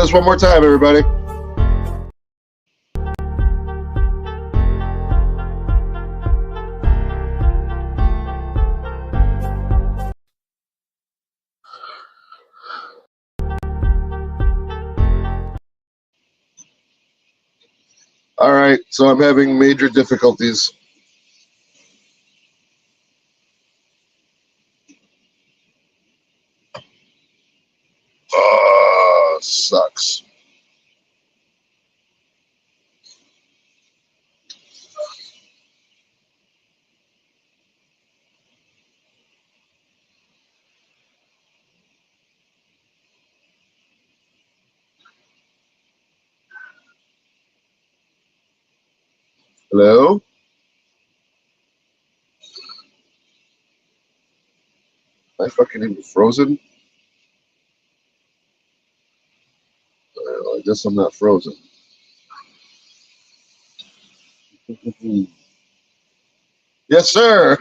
us one more time, everybody. All right, so I'm having major difficulties. Sucks. Hello? Am I fucking even frozen? Well, I guess I'm not frozen. Yes, sir.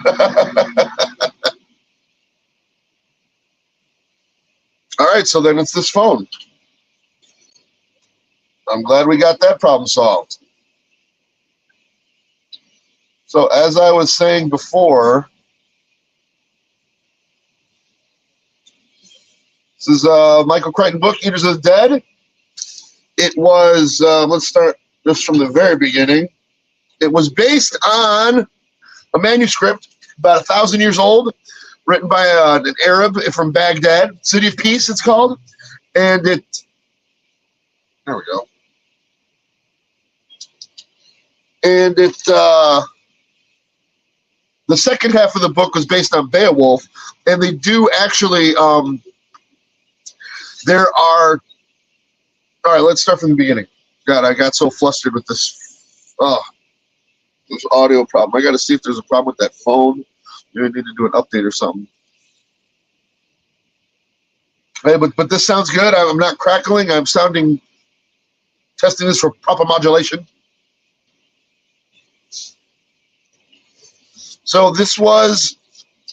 All right, so then it's this phone. I'm glad we got that problem solved. So as I was saying before, this is Michael Crichton book, Eaters of the Dead. It was, let's start just from the very beginning. It was based on a manuscript about 1,000 years old, written by an Arab from Baghdad, City of Peace it's called. And there we go. And the second half of the book was based on Beowulf, and they do actually, there are, all right, let's start from the beginning. God, I got so flustered with this, this audio problem. I got to see if there's a problem with that phone. Maybe I need to do an update or something. Hey, but this sounds good. I'm not crackling. I'm testing this for proper modulation. So this was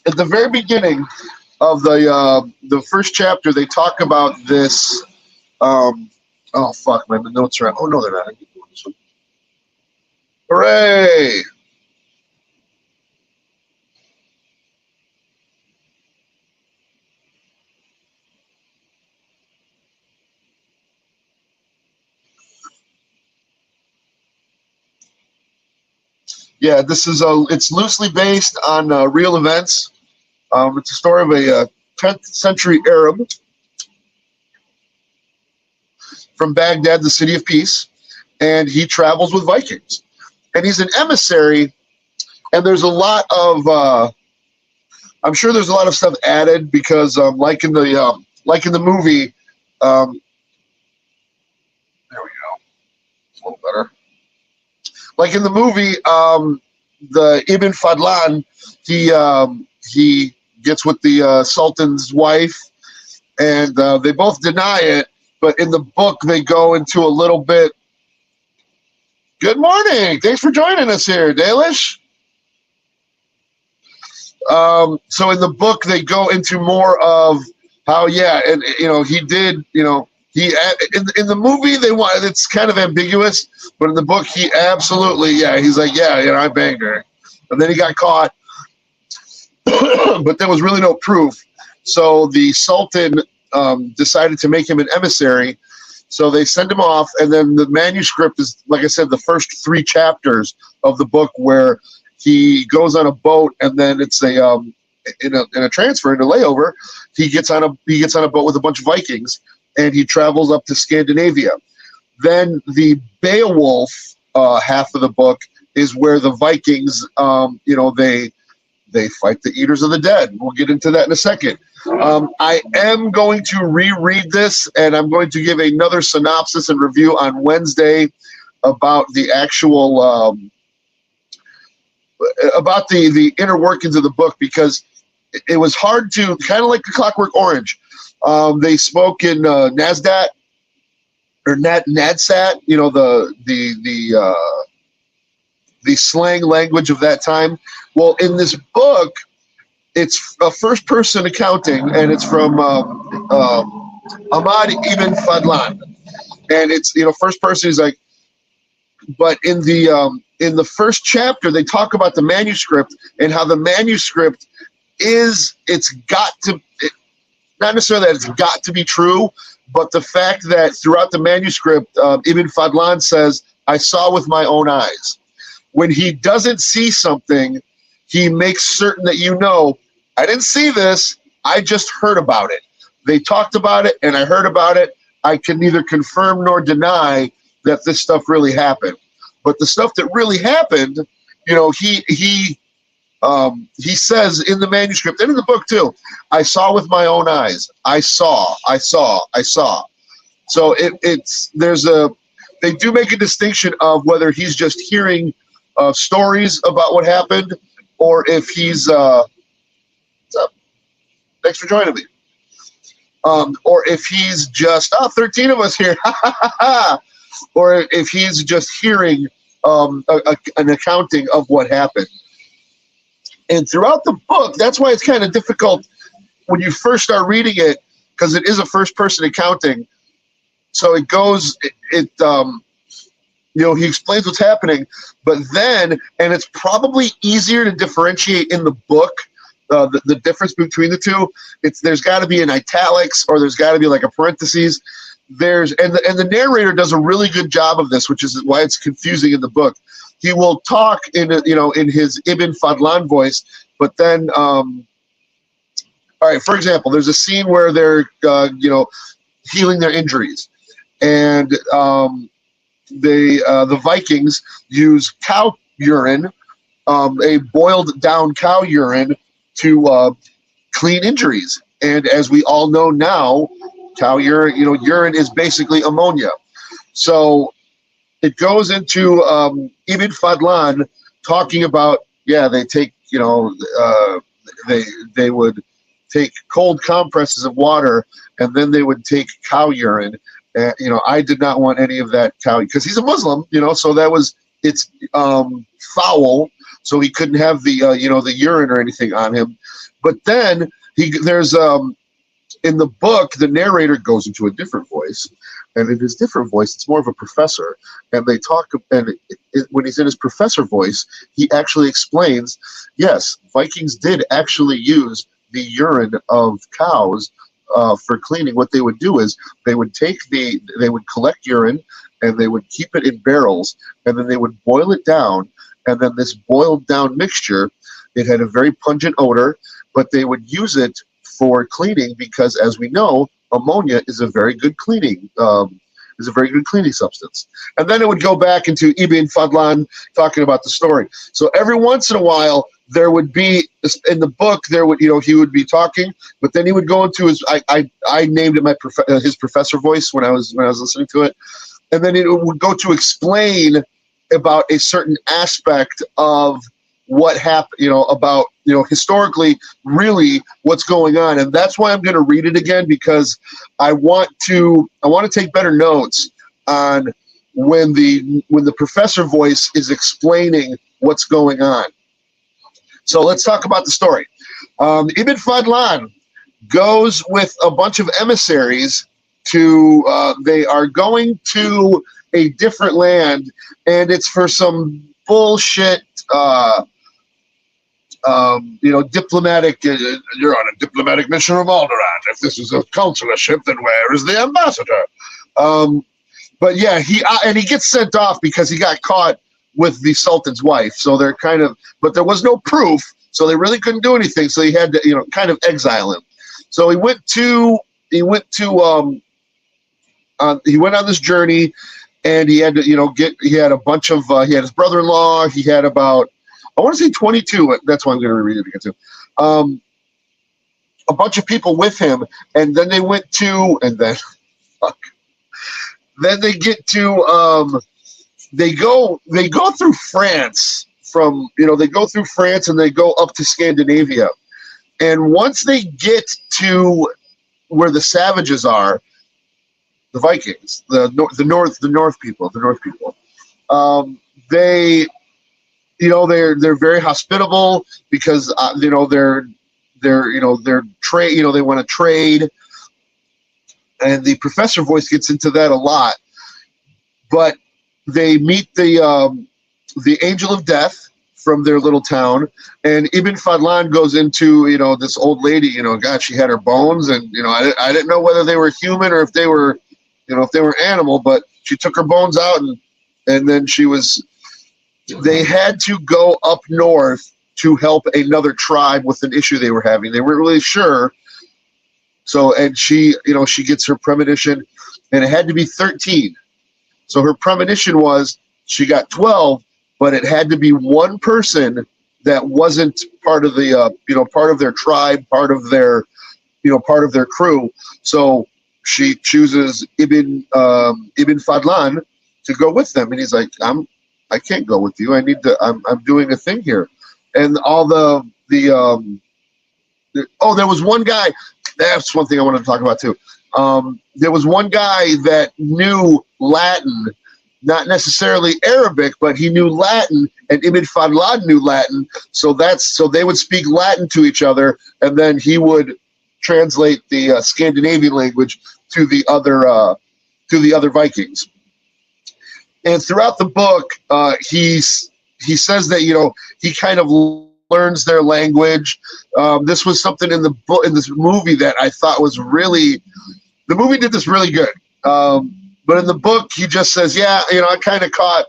at the very beginning of the first chapter. They talk about this. Oh fuck, man! The notes are. Oh no, they're not. I keep doing this one. Hooray! Yeah, this is it's loosely based on real events. It's a story of a 10th century Arab from Baghdad, the City of Peace, and he travels with Vikings. And he's an emissary, and there's a lot of, I'm sure there's a lot of stuff added because, like in the movie, there we go, it's a little better. Like in the movie, the Ibn Fadlan, he gets with the Sultan's wife, and they both deny it. But in the book, they go into a little bit. Good morning. Thanks for joining us here, Dalish. So in the book, they go into more of how, yeah, and he did, he in the movie it's kind of ambiguous, but in the book he absolutely, yeah, he's like, yeah, I banged her, and then he got caught, but there was really no proof. So the Sultan decided to make him an emissary. So they send him off, and then the manuscript is, like I said, the first 3 chapters of the book where he goes on a boat, and then it's in a transfer, in a layover, he gets on a boat with a bunch of Vikings, and he travels up to Scandinavia. Then the Beowulf half of the book is where the Vikings, they fight the Eaters of the Dead. We'll get into that in a second. I am going to reread this, and I'm going to give another synopsis and review on Wednesday about the actual about the inner workings of the book, because it was hard to, kind of like the Clockwork Orange. They spoke in NASDAQ or NADSAT, the slang language of that time. Well, in this book, it's a first-person accounting, and it's from Ahmad ibn Fadlan. And it's, first person is like, but in the first chapter, they talk about the manuscript and how the manuscript not necessarily that it's got to be true, but the fact that throughout the manuscript, Ibn Fadlan says, I saw with my own eyes. When he doesn't see something, he makes certain that I didn't see this, I just heard about it. They talked about it, and I heard about it. I can neither confirm nor deny that this stuff really happened. But the stuff that really happened, he says in the manuscript and in the book too, I saw with my own eyes. I saw. So they do make a distinction of whether he's just hearing stories about what happened, or if he's what's up? Thanks for joining me. Or if he's just 13 of us here, or if he's just hearing an accounting of what happened. And throughout the book, that's why it's kind of difficult when you first start reading it, because it is a first-person accounting. So it goes, he explains what's happening, but then, and it's probably easier to differentiate in the book, the difference between the two. There's got to be an italics, or there's got to be like a parentheses. And the narrator does a really good job of this, which is why it's confusing in the book. He will talk in his Ibn Fadlan voice, but then, all right, for example, there's a scene where they're, healing their injuries, and the Vikings use cow urine, a boiled down cow urine, to clean injuries. And as we all know now, cow urine, urine is basically ammonia. So it goes into Ibn Fadlan talking about, they take, they would take cold compresses of water, and then they would take cow urine. I did not want any of that cow, because he's a Muslim, so it's foul, so he couldn't have the the urine or anything on him. But then there's in the book, the narrator goes into a different voice, and in his different voice, it's more of a professor. And they talk, and when he's in his professor voice, he actually explains, yes, Vikings did actually use the urine of cows for cleaning. What they would do is they would collect urine, and they would keep it in barrels, and then they would boil it down, and then this boiled down mixture, it had a very pungent odor, but they would use it for cleaning, because as we know, ammonia is a very good cleaning substance. And then it would go back into Ibn Fadlan talking about the story. So every once in a while, there would be, in the book, he would be talking, but then he would go into his, I named it his professor voice when I was listening to it, and then it would go to explain about a certain aspect of what happened, about, historically, really what's going on. And that's why I'm going to read it again, because I want to take better notes on when the professor voice is explaining what's going on. So let's talk about the story. Ibn Fadlan goes with a bunch of emissaries they are going to a different land, and it's for some bullshit, diplomatic, you're on a diplomatic mission of Alderaan. If this is a consularship, then where is the ambassador? But yeah, he gets sent off because he got caught with the Sultan's wife. So they're but there was no proof, so they really couldn't do anything. So he had to, kind of exile him. So he went on this journey, and he had to, he had a bunch of, he had his brother-in-law, he had about, I want to say 22, that's why I'm going to reread it again too. A bunch of people with him, and then they went to, and then, then they get to, they go through France they go through France, and they go up to Scandinavia. And once they get to where the savages are, the Vikings, the North people, they're very hospitable, because they're trade, they want to trade, and the professor voice gets into that a lot. but they meet the Angel of Death from their little town, and Ibn Fadlan goes into, this old lady, God, she had her bones, and I didn't know whether they were human or if they were, if they were animal, but she took her bones out, and then they had to go up north to help another tribe with an issue they were having. They weren't really sure. So, and she gets her premonition, and it had to be 13. So her premonition was she got 12, but it had to be one person that wasn't part of the, part of their tribe, part of their crew. So she chooses Ibn Fadlan to go with them, and he's like, I can't go with you. I'm doing a thing here, and all there was one guy. That's one thing I wanted to talk about too. There was one guy that knew Latin, not necessarily Arabic, but he knew Latin, and Ibn Fadlan knew Latin. So they would speak Latin to each other, and then he would translate the Scandinavian language to the other Vikings. And throughout the book, he says that he kind of learns their language. This was something in this movie that I thought was really, the movie did this really good. But in the book, he just says, I kind of caught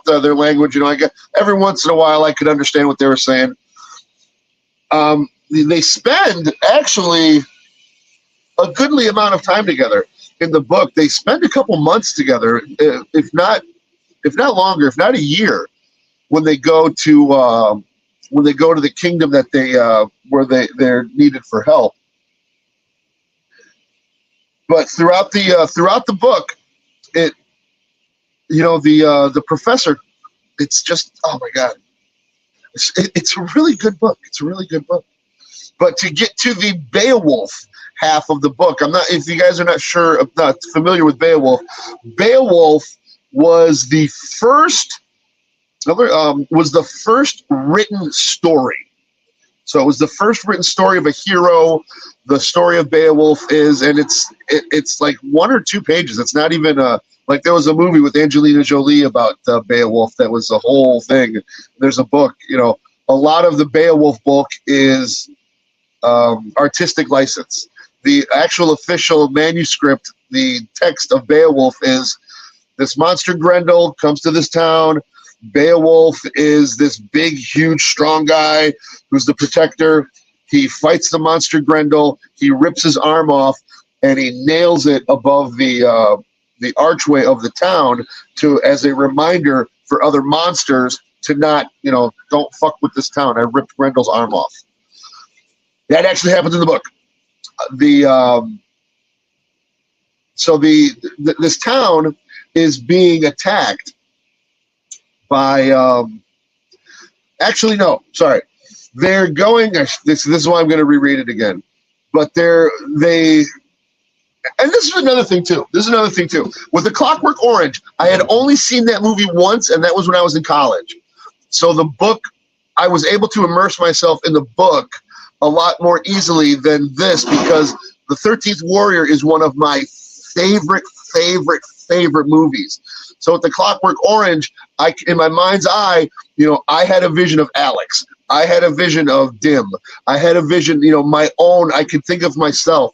their language. I get every once in a while I could understand what they were saying. They spend actually a goodly amount of time together in the book. They spend a couple months together, if not longer, if not a year, when they go to the kingdom that where they're needed for help. But throughout the book, the professor, it's just, oh my God, it's a really good book. It's a really good book. But to get to the Beowulf half of the book, if you guys are not familiar with Beowulf, Beowulf was the first written story. So it was the first written story of a hero. The story of Beowulf it's like 1 or 2 pages. It's not even like there was a movie with Angelina Jolie about Beowulf that was the whole thing. There's a book. A lot of the Beowulf book is artistic license. The actual official manuscript, the text of Beowulf is this monster Grendel comes to this town. Beowulf is this big, huge, strong guy who's the protector. He fights the monster Grendel. He rips his arm off, and he nails it above the archway of the town as a reminder for other monsters to not, don't fuck with this town. I ripped Grendel's arm off. That actually happens in the book. This town is being attacked by actually no, sorry. They're going this is why I'm going to reread it again. But and this is another thing too. With The Clockwork Orange, I had only seen that movie once, and that was when I was in college. So the book, I was able to immerse myself in the book a lot more easily than this, because The 13th Warrior is one of my favorite movies. So with The Clockwork Orange, in my mind's eye, I had a vision of Alex. I had a vision of Dim. I had a vision, my own. I could think of myself,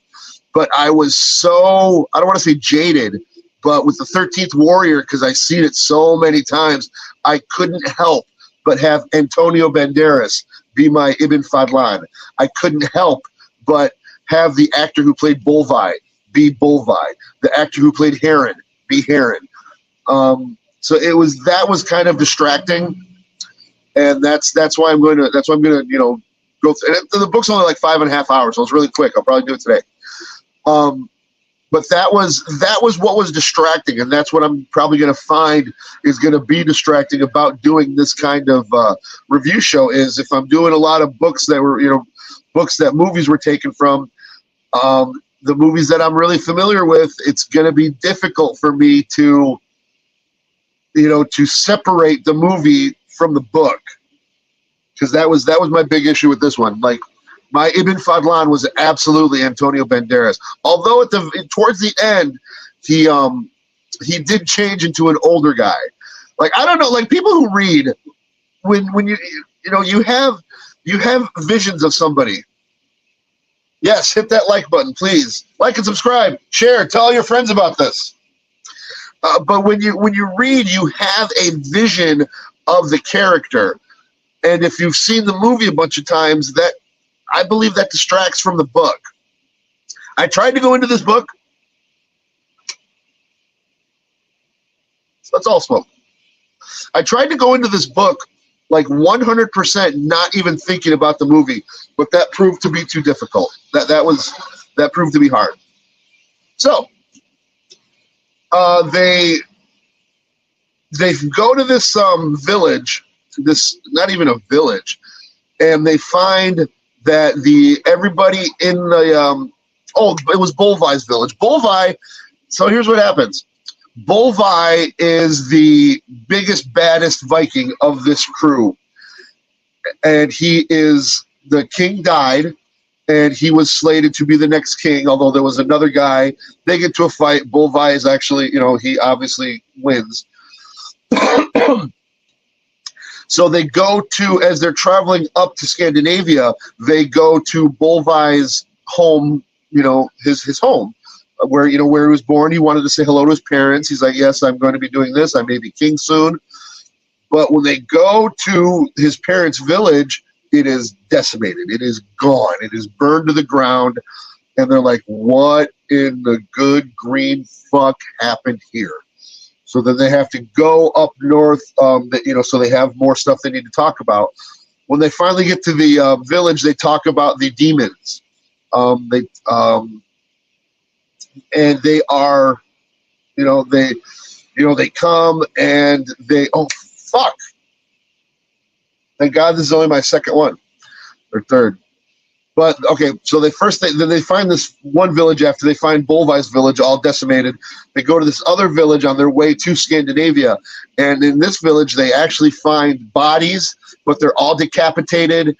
but I was so, I don't want to say jaded, but with The 13th Warrior, because I've seen it so many times, I couldn't help but have Antonio Banderas be my Ibn Fadlan. I couldn't help but have the actor who played Bolvi be Bolvi. The actor who played Heron be Heron. So that was kind of distracting, and that's why I'm going to go through. And the book's only like 5.5 hours, so it's really quick. I'll probably do it today. But that was what was distracting, and that's what I'm probably going to find is going to be distracting about doing this kind of review show. Is if I'm doing a lot of books that were books that movies were taken from, the movies that I'm really familiar with, it's going to be difficult for me to separate the movie from the book, because that was my big issue with this one. Like, my Ibn Fadlan was absolutely Antonio Banderas. Although towards the end, he he did change into an older guy. Like, I don't know, like people who read, when you know, you have visions of somebody. Yes, hit that like button, please. Like and subscribe, share, tell all your friends about this. But when you read, you have a vision of the character, and if you've seen the movie a bunch of times, that I believe that distracts from the book. I tried to go into this book. Let's all smoke. I tried to go into this book like 100% not even thinking about the movie, but that proved to be too difficult. That proved to be hard. So they go to this village, this not even a village, and they find that everybody in the it was Bolvai's village. Bolvai. So here's what happens. Bolvai is the biggest, baddest Viking of this crew, and the king died, and he was slated to be the next king, although there was another guy. They get to a fight. Bolvai is actually, he obviously wins. So they go to, as they're traveling up to Scandinavia, they go to Bolvai's home, his home, where he was born. He wanted to say hello to his parents. He's like, yes, I'm going to be doing this. I may be king soon. But when they go to his parents' village, it is decimated. It is gone. It is burned to the ground. And they're like, what in the good green fuck happened here? So then they have to go up north, so they have more stuff they need to talk about. When they finally get to the village, they talk about the demons. And they are, they come and they, oh, fuck. Thank God this is only my second one or third. But, okay, so they find this one village after they find Bolvai's village all decimated. They go to this other village on their way to Scandinavia. And in this village, they actually find bodies, but they're all decapitated.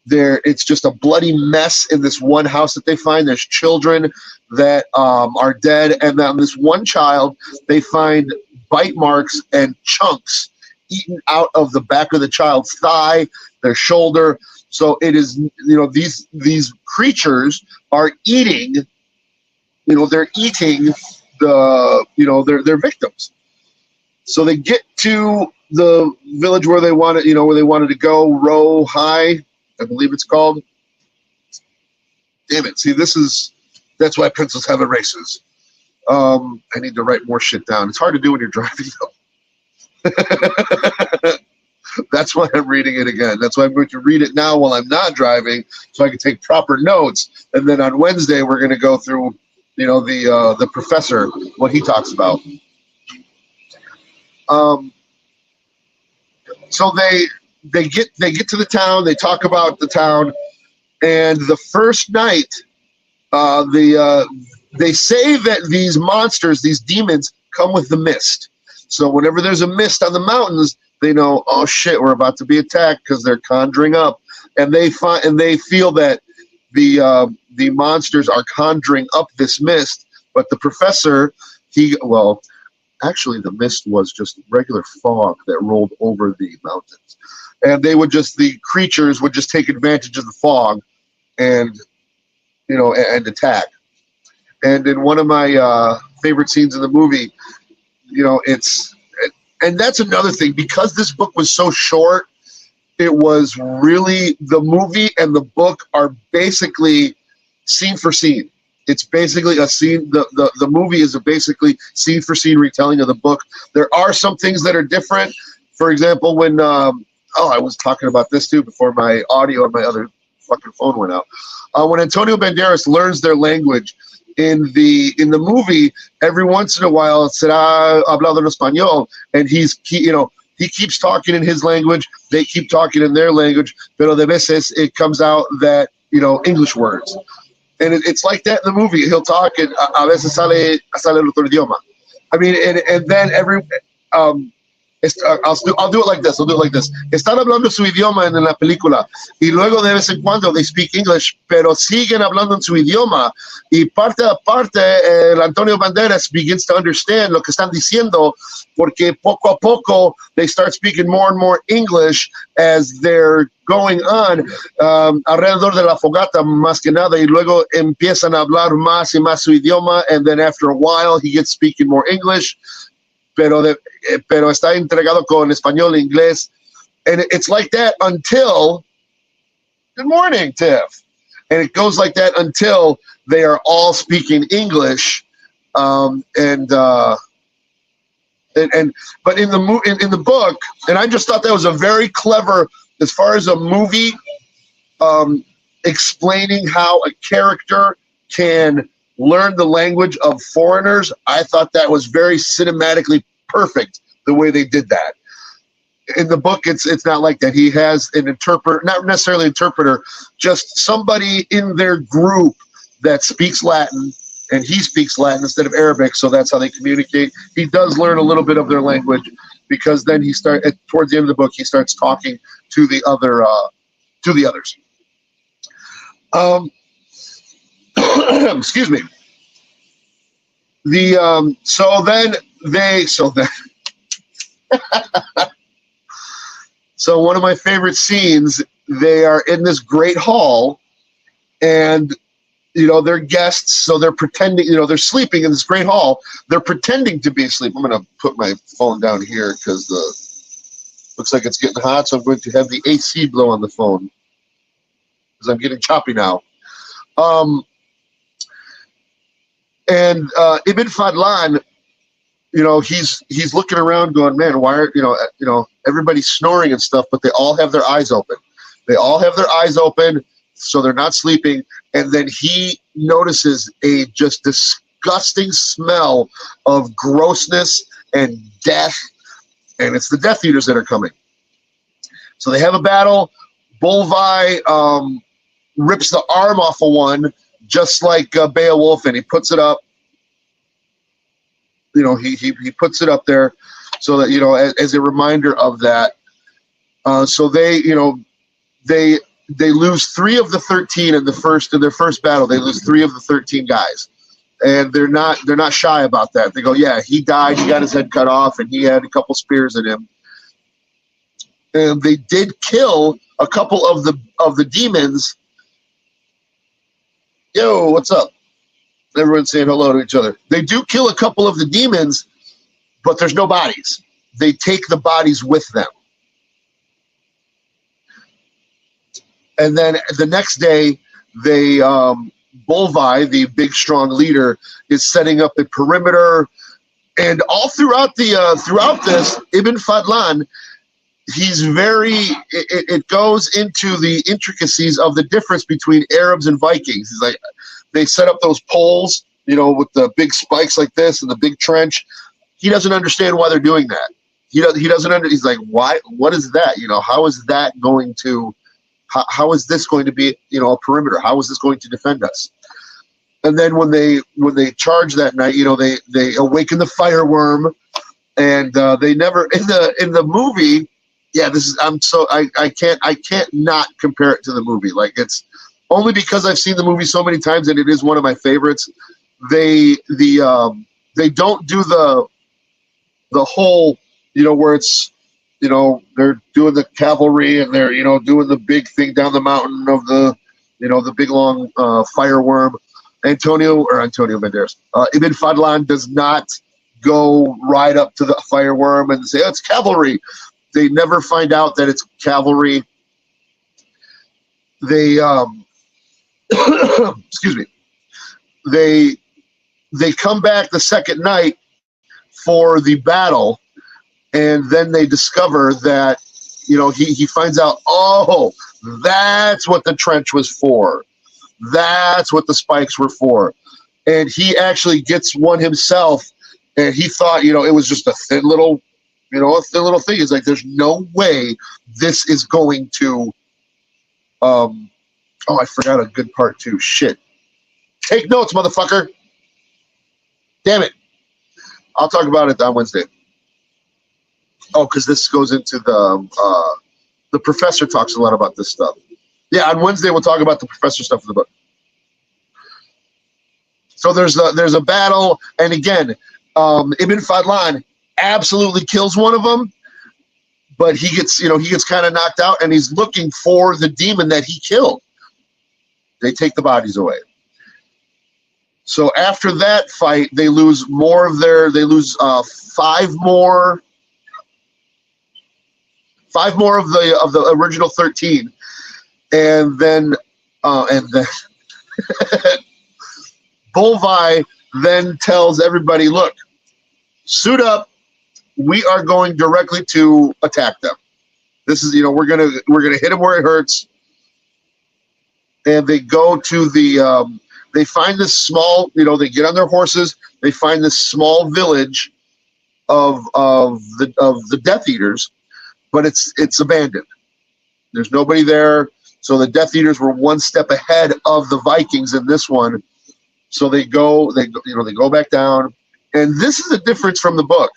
It's just a bloody mess in this one house that they find. There's children that are dead. And on this one child, they find bite marks and chunks eaten out of the back of the child's thigh, their shoulder. So it is, these creatures are eating, they're eating their victims. So they get to the village where they wanted to go, Row High, I believe it's called. Damn it. See, that's why pencils have erasers. I need to write more shit down. It's hard to do when you're driving, though. That's why I'm reading it again. That's why I'm going to read it now while I'm not driving, so I can take proper notes. And then on Wednesday, we're going to go through, the professor, what he talks about. So they get to the town. They talk about the town, and the first night, they say that these monsters, these demons, come with the mist. So whenever there's a mist on the mountains, they know, oh shit, we're about to be attacked because they're conjuring up, and they feel that the monsters are conjuring up this mist. But the professor, actually the mist was just regular fog that rolled over the mountains, and the creatures would just take advantage of the fog, and and attack. And in one of my favorite scenes in the movie, and that's another thing, because this book was so short, it was really, the movie and the book are basically scene for scene. It's basically a scene. The movie is a basically scene for scene retelling of the book. There are some things that are different. For example, when I was talking about this too before my audio on my other fucking phone went out. When Antonio Banderas learns their language in the movie, every once in a while it said hablado en español, and he keeps talking in his language, they keep talking in their language, pero de veces it comes out that English words, and it's like that in the movie. He'll talk and a veces sale el otro idioma. I mean, and then I'll do it like this. I'll do it like this. Están hablando su idioma en la película y luego de vez en cuando they speak English, pero siguen hablando en su idioma y parte a parte el Antonio Banderas begins to understand lo que están diciendo porque poco a poco they start speaking more and more English as they're going on alrededor de la fogata más que nada y luego empiezan a hablar más y más su idioma and then after a while he gets speaking more English. Pero está entregado con español e inglés. And it's like that until, good morning, Tiff. And it goes like that until they are all speaking English. But in the book, and I just thought that was a very clever, as far as a movie, explaining how a character can learn the language of foreigners. I thought that was very cinematically perfect the way they did that. In the book, it's not like that. He has an interpreter, not necessarily interpreter, just somebody in their group that speaks Latin, and he speaks Latin instead of Arabic, so that's how they communicate. He does learn a little bit of their language because then towards the end of the book, he starts talking to the others. Excuse me. So one of my favorite scenes, they are in this great hall and they're guests, so they're pretending, they're sleeping in this great hall. They're pretending to be asleep. I'm going to put my phone down here because looks like it's getting hot, so I'm going to have the AC blow on the phone because I'm getting choppy now. And Ibn Fadlan, he's looking around going, man, why are, everybody's snoring and stuff, but they all have their eyes open. They all have their eyes open, so they're not sleeping. And then he notices a just disgusting smell of grossness and death, and it's the Death Eaters that are coming. So they have a battle. Bolvi rips the arm off of one, just like Beowulf, and he puts it up. He puts it up there so that as a reminder of that. So they lose 3 of the 13 in their first battle. They lose 3 of the 13 guys, and they're not shy about that. They go, yeah, he died. He got his head cut off, and he had a couple spears in him. And they did kill a couple of the demons. Yo, what's up? Everyone's saying hello to each other. They do kill a couple of the demons, but there's no bodies. They take the bodies with them. And then the next day, Bolvi, the big, strong leader, is setting up a perimeter. And all throughout this, Ibn Fadlan, he's it goes into the intricacies of the difference between Arabs and Vikings. He's like, they set up those poles, with the big spikes like this and the big trench. He doesn't understand why they're doing that. He doesn't he's like, why? What is that? How is that going to, how is this going to be, a perimeter? How is this going to defend us? And then when they charge that night, they awaken the fireworm, and they never in the movie. Yeah, I can't not compare it to the movie. Like, it's only because I've seen the movie so many times and it is one of my favorites. They don't do the whole, where it's, they're doing the cavalry and they're, doing the big thing down the mountain of the, the big long fireworm. Antonio Banderas. Ibn Fadlan does not go right up to the fireworm and say, oh, it's cavalry. They never find out that it's cavalry. They excuse me. They come back the second night for the battle, and then they discover that he finds out, oh, that's what the trench was for. That's what the spikes were for. And he actually gets one himself, and he thought, it was just a thin little thing. It's like, there's no way this is going to, I forgot a good part too. Shit. Take notes, motherfucker. Damn it. I'll talk about it on Wednesday. Oh, because this goes into the professor talks a lot about this stuff. Yeah, on Wednesday we'll talk about the professor stuff in the book. So there's a battle, and again, Ibn Fadlan absolutely kills one of them, but he gets kind of knocked out, and he's looking for the demon that he killed. They take the bodies away. So after that fight, they lose five more of the original 13, and then Bolvi then tells everybody, look, suit up. We are going directly to attack them. This is, we're gonna hit them where it hurts. And they go to they find this small, they get on their horses. They find this small village of the Death Eaters, but it's abandoned. There's nobody there. So the Death Eaters were one step ahead of the Vikings in this one. So they go back down, and this is a difference from the book.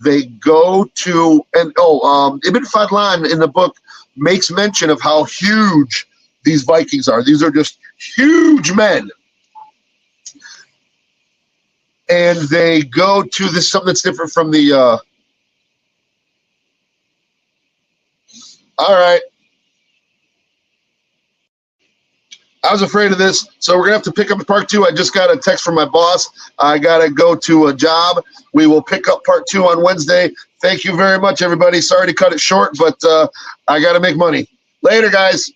They go to Ibn Fadlan in the book makes mention of how huge these Vikings are. These are just huge men, and they go to this something that's different from the. All right. I was afraid of this, so we're going to have to pick up part 2. I just got a text from my boss. I got to go to a job. We will pick up part 2 on Wednesday. Thank you very much, everybody. Sorry to cut it short, but I got to make money. Later, guys.